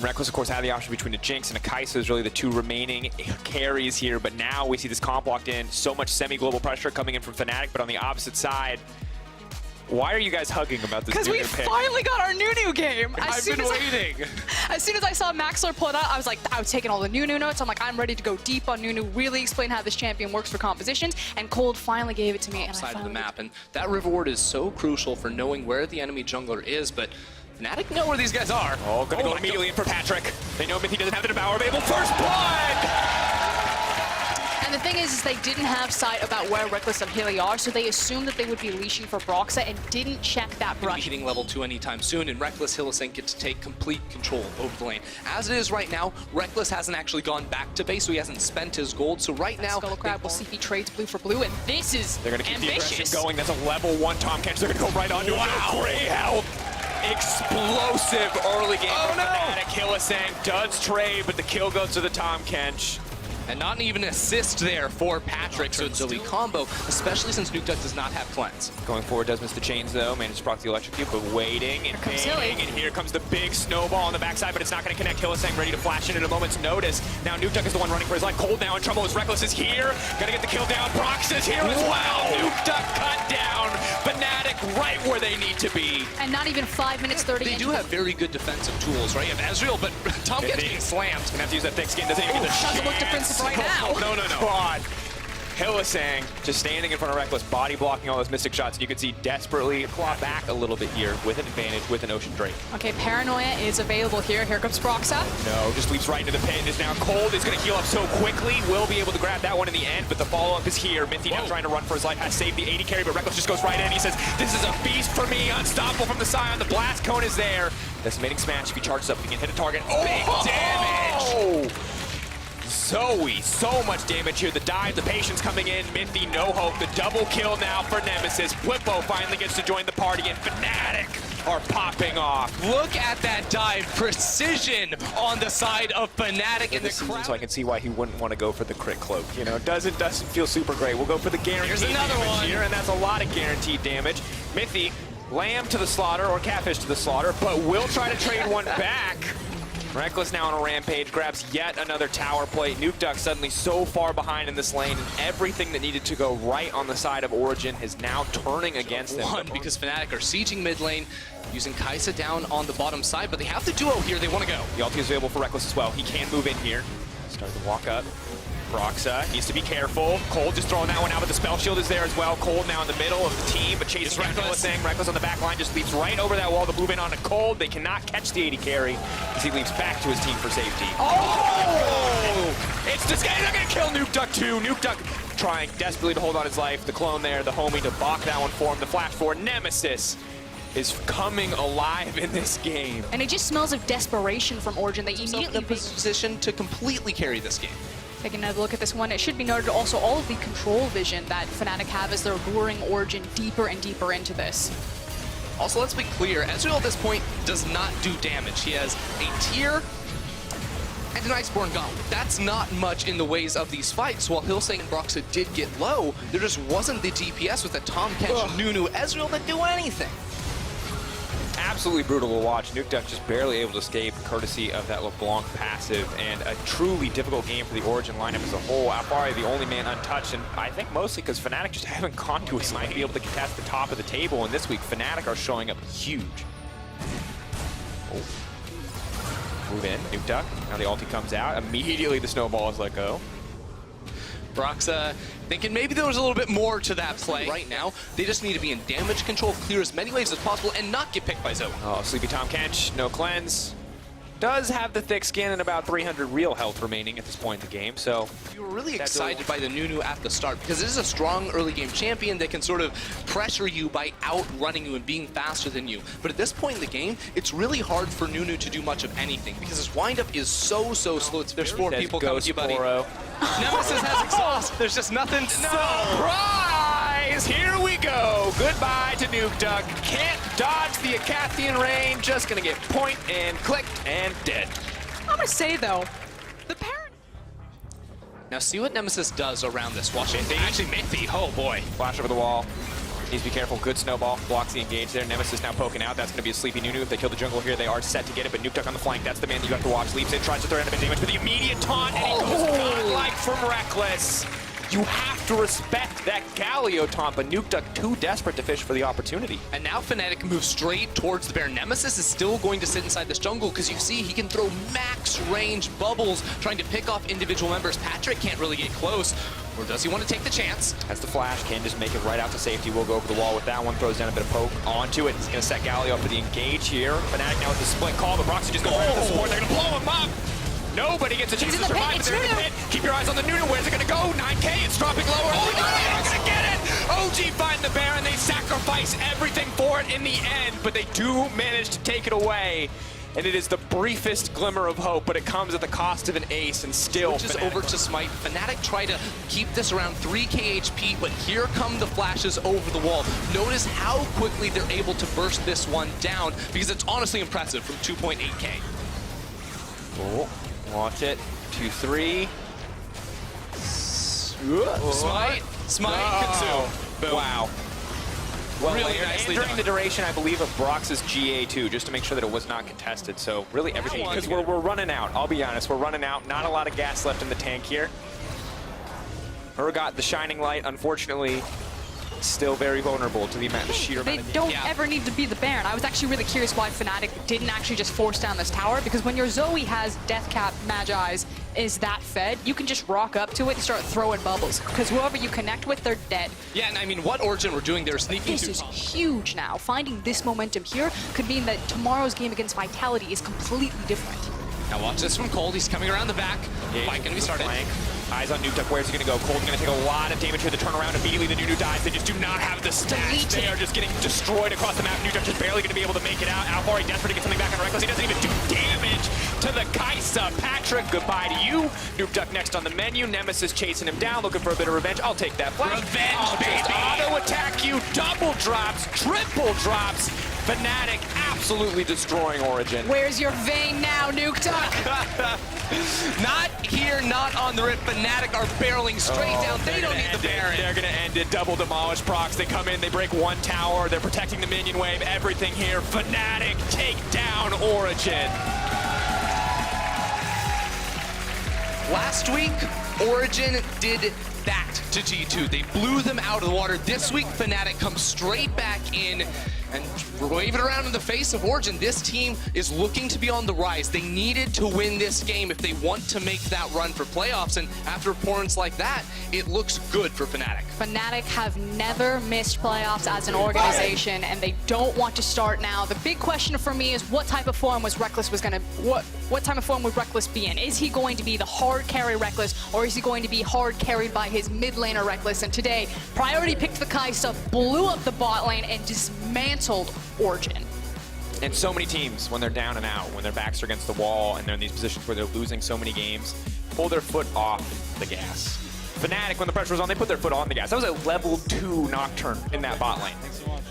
And Rekkles, of course, had the option between a Jinx and a Kai'Sa is really the two remaining carries here. But now we see this comp locked in. So much semi-global pressure coming in from Fnatic, but on the opposite side, why are you guys hugging about this? Because we finally got our Nunu game. I've been waiting. As soon as I saw Maxler pull it out, I was taking all the Nunu notes. I'm like, I'm ready to go deep on Nunu, really explain how this champion works for compositions. And Cold finally gave it to me. And side of the map, and that river ward is so crucial for knowing where the enemy jungler is. But Fnatic know where these guys are. Oh, gonna go immediately in for Patrick. They know Mithy doesn't have the Devour Babel. First blood! And the thing is they didn't have sight about where Rekkles and Haley are, so they assumed that they would be leashing for Broxah and didn't check that brush. Hitting level 2 anytime soon, and Rekkles Hylissang get to take complete control over the lane. As it is right now, Rekkles hasn't actually gone back to base, so he hasn't spent his gold. So right now, Skullcrab will see if he trades blue for blue, and this is They're gonna keep ambitious. the aggression going. That's a level 1 Tom Kench. They're gonna go right onto it. Great health. Explosive early game from Fnatic. Hylissang does trade, but the kill goes to the Tom Kench. And not even an assist there for Patrick, so it's a Zoe combo, especially since Nukeduck does not have cleanse. Going forward does miss the chains though, managed to proc the electrocute, but waiting and baiting, and here comes the big snowball on the backside, but it's not going to connect. Hylissang ready to flash in at a moment's notice. Now Nukeduck is the one running for his life. Cold now in trouble as Rekkles is here. Gonna get the kill down. Brox is here as well. Nukeduck cut down. Fnatic right where they need to be. And not even 5 minutes 30. They do have very good defensive tools, right? You have Ezreal, but Tom Kench getting slammed. Gonna have to use that thick skin. Doesn't even get the doesn't look defensive right now. No. God. Hylissang just standing in front of Rekkles, body blocking all those mystic shots, and you can see desperately claw back a little bit here with an advantage with an Ocean Drake. Okay, Paranoia is available here. Here comes Broxah. No, just leaps right into the pit. Is now Cold. Is going to heal up so quickly. Will be able to grab that one in the end, but the follow-up is here. Mithy now trying to run for his life. Has saved the 80 carry, but Rekkles just goes right in. He says, this is a feast for me. Unstoppable from the Scion. The blast cone is there. Decimating smash. If he charges up, he can hit a target. Big damage! Zoe, so much damage here. The dive, the patience coming in. Mithy, no hope. The double kill now for Nemesis. Blippo finally gets to join the party, and Fnatic are popping off. Look at that dive. Precision on the side of Fnatic in the crowd. So I can see why he wouldn't want to go for the crit cloak. You know, doesn't feel super great. We'll go for the guaranteed Here's another damage one here, and that's a lot of guaranteed damage. Mithy, lamb to the slaughter, or catfish to the slaughter, but will try to trade one back. Rekkles now on a rampage, grabs yet another tower plate. Nukeduck suddenly so far behind in this lane, and everything that needed to go right on the side of Origin is now turning against them. Because Fnatic are sieging mid lane, using Kai'Sa down on the bottom side, but they have the duo here. They want to go. The ulti is available for Rekkles as well. He can move in here. Starting to walk up. Broxah needs to be careful. Cold just throwing that one out, but the spell shield is there as well. Cold now in the middle of the team, but chasing Rekkles. Rekkles on the back line just leaps right over that wall to move in onto Cold. They cannot catch the 80 carry as he leaps back to his team for safety. Oh! It's just they're gonna kill Nukeduck too. Nukeduck trying desperately to hold on his life. The clone there, the homie to balk that one for him. The flash for Nemesis is coming alive in this game. And it just smells of desperation from Origin. They immediately in a position to completely carry this game. Taking another look at this one, it should be noted also all of the control vision that Fnatic have as they're luring Origin deeper and deeper into this. Also, let's be clear, Ezreal at this point does not do damage. He has a tier and an Iceborne Gauntlet. That's not much in the ways of these fights. While Hylissang and Broxah did get low, there just wasn't the DPS with a Tom Kench, Nunu, Ezreal that do anything. Absolutely brutal to watch. Nukeduck just barely able to escape courtesy of that LeBlanc passive, and a truly difficult game for the Origin lineup as a whole. Alfari, the only man untouched, and I think mostly because Fnatic just haven't gone to his might be able to contest the top of the table, and this week Fnatic are showing up huge. Move in, Nukeduck. Now the ulti comes out. Immediately the snowball is let go. Broxah thinking maybe there was a little bit more to that play. Right now, they just need to be in damage control, clear as many waves as possible, and not get picked by Zoe. Oh, Sleepy Tom Kench, no cleanse. Does have the thick skin and about 300 real health remaining at this point in the game, so... You were really excited by the Nunu at the start, because it is a strong early game champion that can sort of pressure you by outrunning you and being faster than you. But at this point in the game, it's really hard for Nunu to do much of anything, because his windup is so slow. There's 4 people coming to you, buddy. Nemesis has exhaust. There's just nothing. Surprise! Here we go. Goodbye to Nukeduck. Can't dodge the Acathian rain. Just gonna get point and clicked and dead. I'm gonna say though, the parent. Now see what Nemesis does around this. Watch it. Actually, Mithy. Oh boy. Flash over the wall. Needs to be careful. Good snowball. Blocks the engage there. Nemesis now poking out. That's going to be a sleepy Nunu. If they kill the jungle here, they are set to get it. But Nuke Duck on the flank. That's the man that you have to watch. Leaps in, tries to throw in a bit of damage, but the immediate taunt, and he goes godlike from Rekkles. You have to respect that Galio taunt, but Nuke Duck too desperate to fish for the opportunity. And now Fnatic moves straight towards the bear. Nemesis is still going to sit inside this jungle because you see he can throw max range bubbles trying to pick off individual members. Patrick can't really get close. Or does he want to take the chance? Has the flash, can just make it right out to safety. We'll go over the wall with that one, throws down a bit of poke onto it. He's going to set Galio up for the engage here. Fnatic now with the split call, but Broxy just goes right for the support. They're going to blow him up. Nobody gets a chance to survive, but they're in the pit. Keep your eyes on the Nunu. Where's it going to go? 9K, it's dropping lower. Oh, no, they're not going to get it. OG find the bear, and they sacrifice everything for it in the end, but they do manage to take it away. And it is the briefest glimmer of hope, but it comes at the cost of an ace, and still Which is over to Smite. Fnatic try to keep this around 3k HP, but here come the flashes over the wall. Notice how quickly they're able to burst this one down, because it's honestly impressive from 2.8k. Cool. Watch it. 2-3. Smite, consume. Boom. Wow. Well, Really and nicely during done. the duration, I believe, of Brox's GA too, just to make sure that it was not contested. So really everything, one. because we're running out. I'll be honest, we're running out. Not a lot of gas left in the tank here. Urgot, the shining light, unfortunately, still very vulnerable to the sheer They amount of don't ever need to be the Baron. I was actually really curious why Fnatic didn't actually just force down this tower, because when your Zoe has Death Cap, Magi's, is that fed, you can just rock up to it and start throwing bubbles, because whoever you connect with, they're dead. Yeah, and I mean, what Origin were doing there, sneaking This through is top. huge now. Finding this momentum here could mean that tomorrow's game against Vitality is completely different. Now watch this from Cold. He's coming around the back. Fight gonna be started. Flank. Eyes on Nuke Duck. Where's he going to go? Cold's going to take a lot of damage here. The turnaround immediately. The Nunu dies. They just do not have the stats. They are just getting destroyed across the map. Nuke Duck just barely going to be able to make it out. Alfari desperate to get something back on Rekkles. He doesn't even do damage to the Kaisa. Patrick, goodbye to you. Nuke Duck next on the menu. Nemesis chasing him down, looking for a bit of revenge. I'll take that flash. Revenge, I'll just baby. auto attack you. Double drops, triple drops. Fnatic absolutely destroying Origin. Where's your vein now, Nuke Duck? Not here, not on the rip. Fnatic are barreling straight down. They don't need the Baron. They're going to end it. Double demolish procs. They come in, they break one tower. They're protecting the minion wave. Everything here. Fnatic take down Origin. Last week, Origin did that to G2. They blew them out of the water. This week, Fnatic comes straight back in and wave it around in the face of Origin. This team is looking to be on the rise. They needed to win this game if they want to make that run for playoffs, and after opponents like that, it looks good for Fnatic. Fnatic have never missed playoffs as an organization, and they don't want to start now. The big question for me is what type of form was Rekkles what type of form would Rekkles be in? Is he going to be the hard carry Rekkles, or is he going to be hard carried by his mid laner Rekkles? And today, Priority picked the Kaisa, blew up the bot lane, and dismantled Origin. And so many teams, when they're down and out, when their backs are against the wall and they're in these positions where they're losing so many games, pull their foot off the gas. Fnatic, when the pressure was on, they put their foot on the gas. That was a level 2 Nocturne in that bot lane.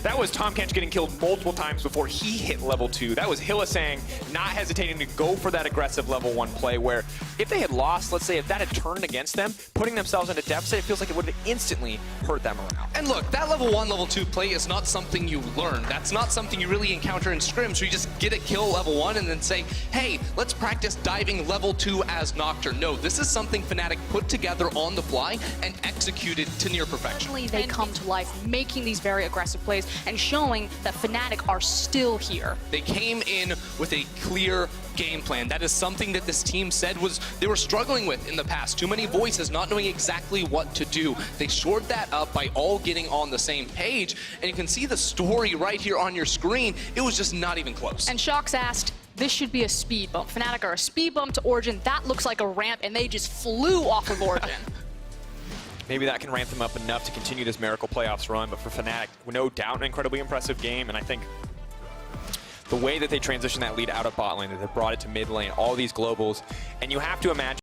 That was Tom Kench getting killed multiple times before he hit level 2. That was Hillisang not hesitating to go for that aggressive level 1 play where if they had lost, let's say if that had turned against them, putting themselves into deficit, it feels like it would have instantly hurt that morale. And look, that level 1, level 2 play is not something you learn. That's not something you really encounter in scrims where you just get a kill level 1 and then say, hey, let's practice diving level 2 as Nocturne. No, this is something Fnatic put together on the fly and executed to near perfection. Suddenly they come to life, making these very aggressive plays and showing that Fnatic are still here. They came in with a clear game plan. That is something that this team said was they were struggling with in the past. Too many voices, not knowing exactly what to do. They shored that up by all getting on the same page, and you can see the story right here on your screen. It was just not even close. And Shocks asked, this should be a speed bump. Fnatic are a speed bump to Origin. That looks like a ramp, and they just flew off of Origin. Maybe that can ramp them up enough to continue this miracle playoffs run, but for Fnatic, no doubt an incredibly impressive game, and I think the way that they transitioned that lead out of bot lane, that they brought it to mid lane, all these globals, and you have to imagine